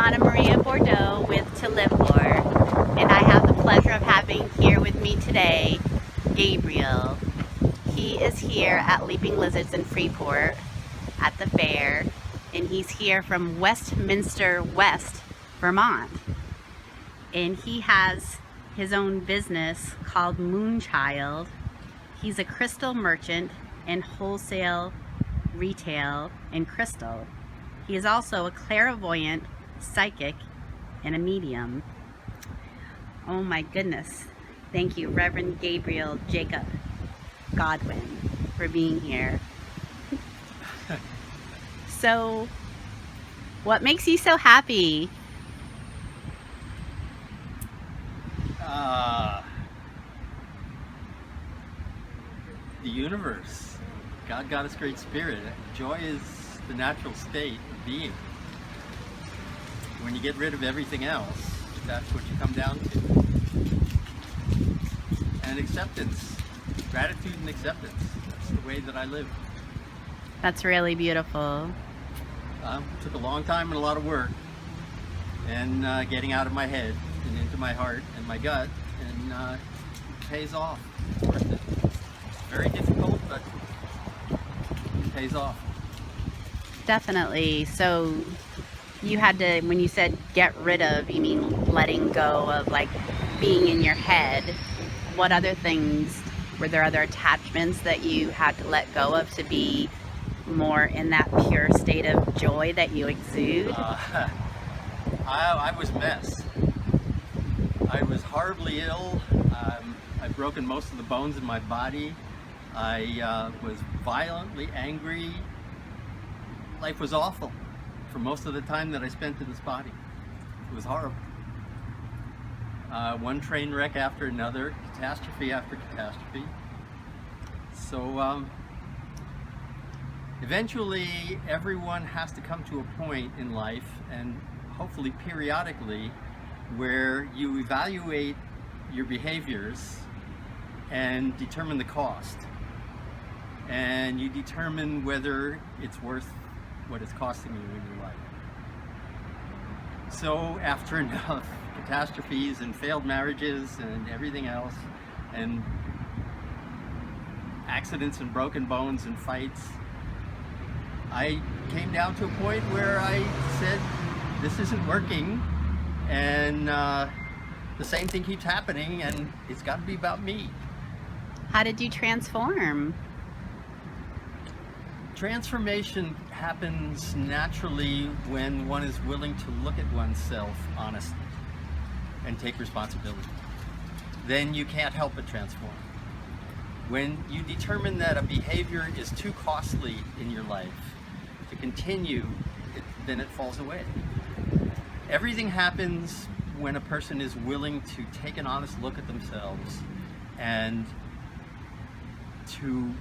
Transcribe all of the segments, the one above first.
Donna Maria Bordeaux with To Live For, and I have the pleasure of having here with me today Gabriel. He is here at Leaping Lizards in Freeport at the fair, and he's here from Westminster West, Vermont. And he has his own business called Moonchild. He's a crystal merchant and wholesale retail in crystal. He is also a clairvoyant, psychic, and a medium. Oh my goodness. Thank you, Reverend Gabriel Jacob Godwyne, for being here. So, what makes you so happy? The universe. God got us great spirit. Joy is the natural state of being. When you get rid of everything else, that's what you come down to. And acceptance. Gratitude and acceptance. That's the way that I live. That's really beautiful. Took a long time and a lot of work. And getting out of my head and into my heart and my gut. And it pays off. It's worth it. Very difficult, but it pays off. Definitely. So you had to, when you said get rid of, you mean letting go of like being in your head. What other things, were there other attachments that you had to let go of to be more in that pure state of joy that you exude? I was a mess. I was horribly ill. I'd broken most of the bones in my body. I was violently angry. Life was awful for most of the time that I spent in this body. It was horrible. One train wreck after another, catastrophe after catastrophe. So eventually everyone has to come to a point in life, and hopefully periodically, where you evaluate your behaviors and determine the cost. And you determine whether it's worth what it's costing you in your life. So after enough catastrophes and failed marriages and everything else, and accidents and broken bones and fights, I came down to a point where I said, this isn't working, and the same thing keeps happening, and it's got to be about me. How did you transform? Transformation happens naturally when one is willing to look at oneself honestly and take responsibility. Then you can't help but transform. When you determine that a behavior is too costly in your life to continue, then it falls away. Everything happens when a person is willing to take an honest look at themselves and to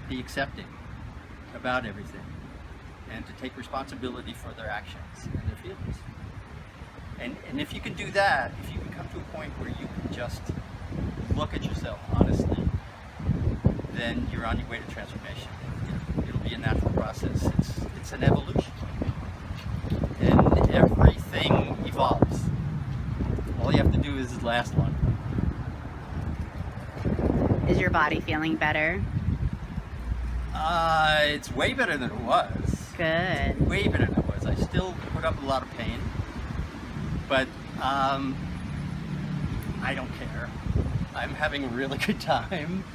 be accepting about everything, and to take responsibility for their actions and their feelings. And if you can do that, if you can come to a point where you can just look at yourself honestly, then you're on your way to transformation. It'll be a natural process. It's an evolution. And everything evolves. All you have to do is last long. Is your body feeling better? It's way better than it was. Good. Way better than it was. I still put up a lot of pain, but I don't care. I'm having a really good time.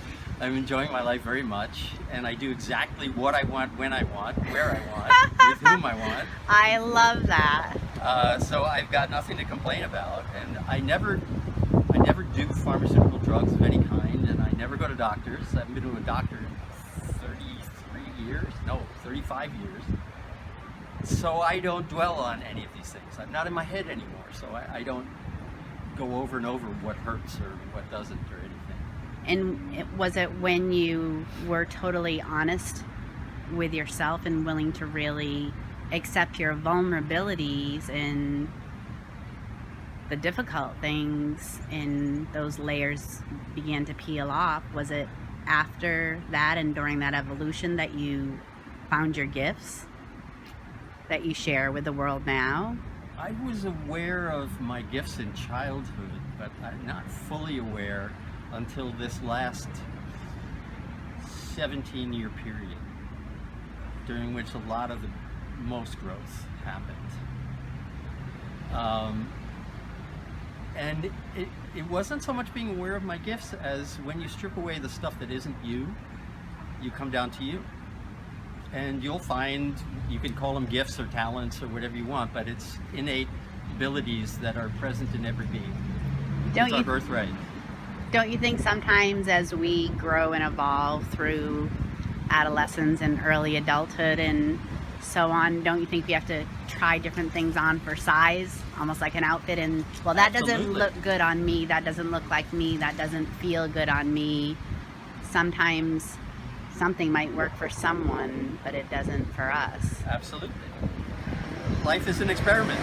I'm enjoying my life very much, and I do exactly what I want, when I want, where I want, with whom I want. I love that. So I've got nothing to complain about, and I never do pharmaceutical drugs of any kind, and I never go to doctors. I haven't been to a doctor in 35 years. So I don't dwell on any of these things. I'm not in my head anymore, so I don't go over and over what hurts or what doesn't or anything. And was it when you were totally honest with yourself and willing to really accept your vulnerabilities and the difficult things, and those layers began to peel off? Was it after that and during that evolution that you found your gifts? that you share with the world now? I was aware of my gifts in childhood, but I'm not fully aware until this last 17-year period, during which a lot of the most growth happened. And it wasn't so much being aware of my gifts as when you strip away the stuff that isn't you, you come down to you. And you'll find, you can call them gifts or talents or whatever you want, but it's innate abilities that are present in every being. It's our birthright. Don't you think sometimes as we grow and evolve through adolescence and early adulthood and so on, don't you think we have to try different things on for size, almost like an outfit, and well, that doesn't look good on me, that doesn't look like me, that doesn't feel good on me. Sometimes something might work for someone, but it doesn't for us. Absolutely. Life is an experiment.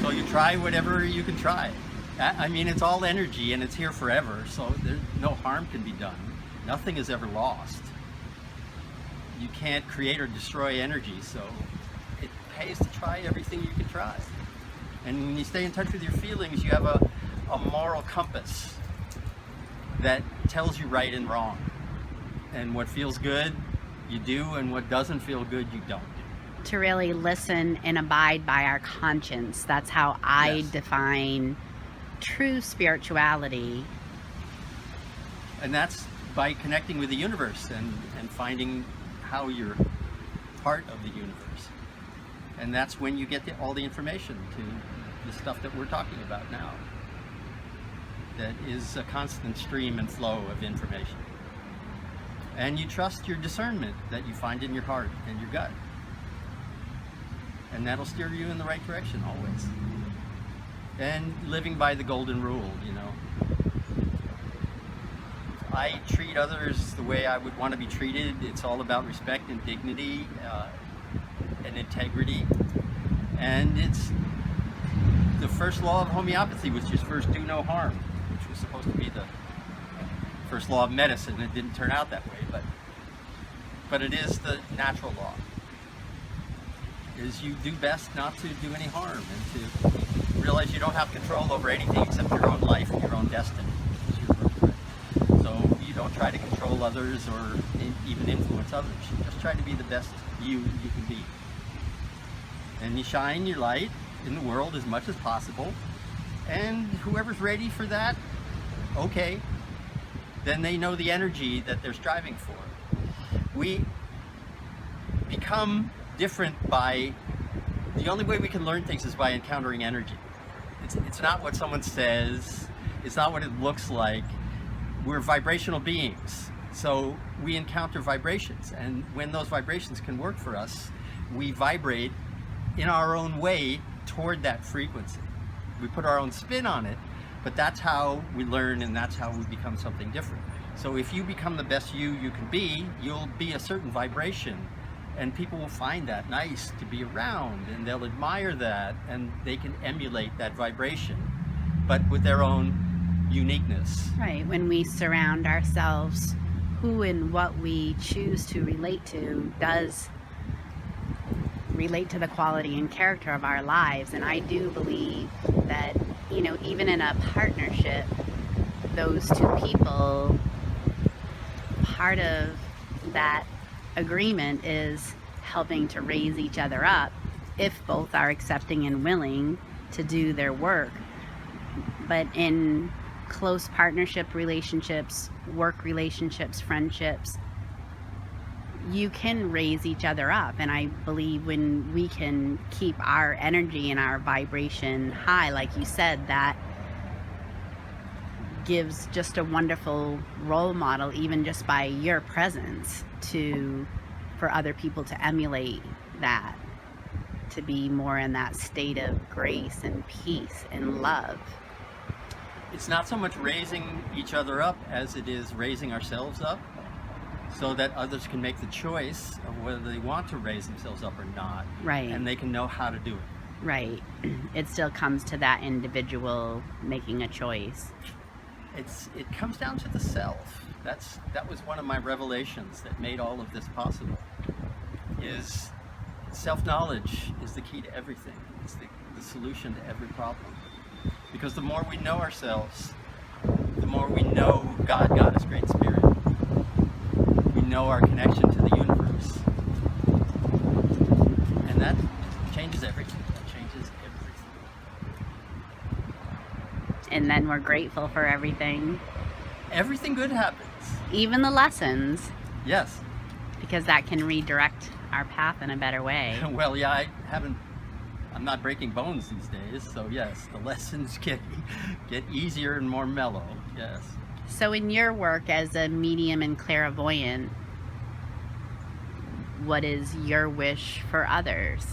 So you try whatever you can try. I mean, it's all energy and it's here forever, so no harm can be done. Nothing is ever lost. You can't create or destroy energy, so it pays to try everything you can try. And when you stay in touch with your feelings, you have a moral compass that tells you right and wrong. And what feels good, you do, and what doesn't feel good, you don't do. To really listen and abide by our conscience. That's how I define true spirituality. And that's by connecting with the universe and finding how you're part of the universe. And that's when you get all the information to the stuff that we're talking about now. That is a constant stream and flow of information. And you trust your discernment that you find in your heart and your gut. And that'll steer you in the right direction always. And living by the golden rule, you know. I treat others the way I would want to be treated. It's all about respect and dignity and integrity. And it's the first law of homeopathy, which is first do no harm, which was supposed to be the first law of medicine. It didn't turn out that way, but it is the natural law. Is you do best not to do any harm and to realize you don't have control over anything except your own life and your own destiny. It's your birthright. So you don't try to control others or even influence others. You just try to be the best you can be. And you shine your light in the world as much as possible. And whoever's ready for that, okay. Then they know the energy that they're striving for. We become different by, the only way we can learn things is by encountering energy. It's not what someone says, it's not what it looks like. We're vibrational beings, so we encounter vibrations, and when those vibrations can work for us, we vibrate in our own way toward that frequency. We put our own spin on it, but that's how we learn and that's how we become something different. So if you become the best you can be, you'll be a certain vibration, and people will find that nice to be around, and they'll admire that, and they can emulate that vibration, but with their own uniqueness. Right, when we surround ourselves, who and what we choose to relate to does relate to the quality and character of our lives. And I do believe that, you know, even in a partnership, those two people, part of that agreement is helping to raise each other up if both are accepting and willing to do their work. But in close partnership relationships, work relationships, friendships, you can raise each other up. And I believe when we can keep our energy and our vibration high, like you said, that gives just a wonderful role model, even just by your presence, for other people to emulate that, to be more in that state of grace and peace and love. It's not so much raising each other up as it is raising ourselves up, so that others can make the choice of whether they want to raise themselves up or not. Right. And they can know how to do it. Right. It still comes to that individual making a choice. It comes down to the self. That was one of my revelations that made all of this possible. Is self-knowledge is the key to everything. It's the solution to every problem. Because the more we know ourselves, the more we know God, Goddess, Great Spirit. We know our connection to the universe. And that changes everything. That changes everything. And then we're grateful for everything. Everything good happens. Even the lessons. Yes. Because that can redirect our path in a better way. Well, yeah, I'm not breaking bones these days, so yes, the lessons get easier and more mellow, yes. So in your work as a medium and clairvoyant, what is your wish for others?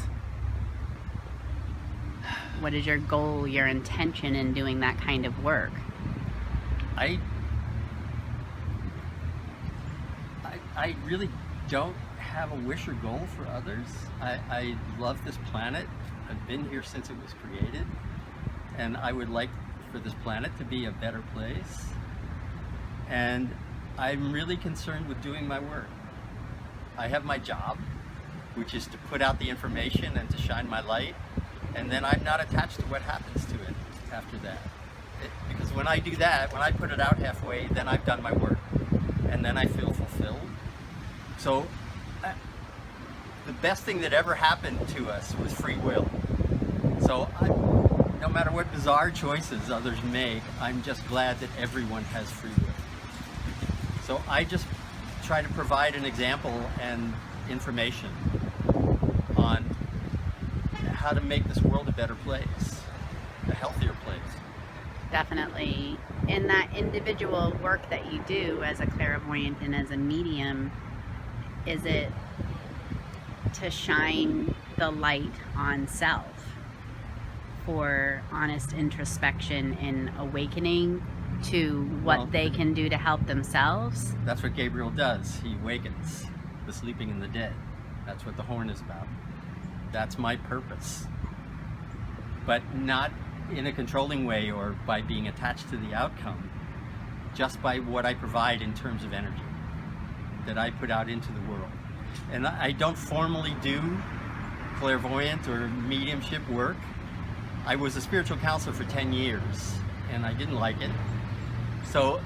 What is your goal, your intention in doing that kind of work? I really don't have a wish or goal for others. I love this planet. I've been here since it was created, and I would like for this planet to be a better place. And I'm really concerned with doing my work. I have my job, which is to put out the information and to shine my light, and then I'm not attached to what happens to it after that. Because when I do that, when I put it out halfway, then I've done my work, and then I feel fulfilled. So the best thing that ever happened to us was free will. So no matter what bizarre choices others make, I'm just glad that everyone has free will. So I just try to provide an example and information on how to make this world a better place, a healthier place. Definitely. In that individual work that you do as a clairvoyant and as a medium, is it to shine the light on self for honest introspection and awakening to what they can do to help themselves? That's what Gabriel does. He awakens the sleeping and the dead. That's what the horn is about. That's my purpose. But not in a controlling way or by being attached to the outcome, just by what I provide in terms of energy that I put out into the world. And I don't formally do clairvoyant or mediumship work. I was a spiritual counselor for 10 years and I didn't like it. So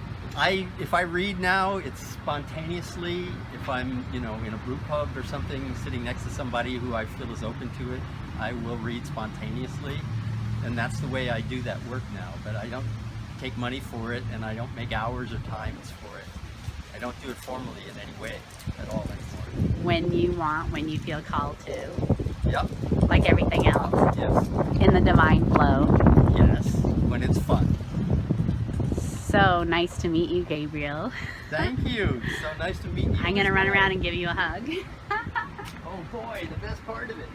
if I read now, it's spontaneously. If I'm, in a brew pub or something, sitting next to somebody who I feel is open to it, I will read spontaneously. And that's the way I do that work now. But I don't take money for it, and I don't make hours or times for it. I don't do it formally in any way at all anymore. When you want, when you feel called to. Yep. Like everything else. Yes. In the divine flow. Yes. When it's fun. So nice to meet you, Gabriel. Thank you. So nice to meet you. I'm going to run around and give you a hug. Oh boy, the best part of it.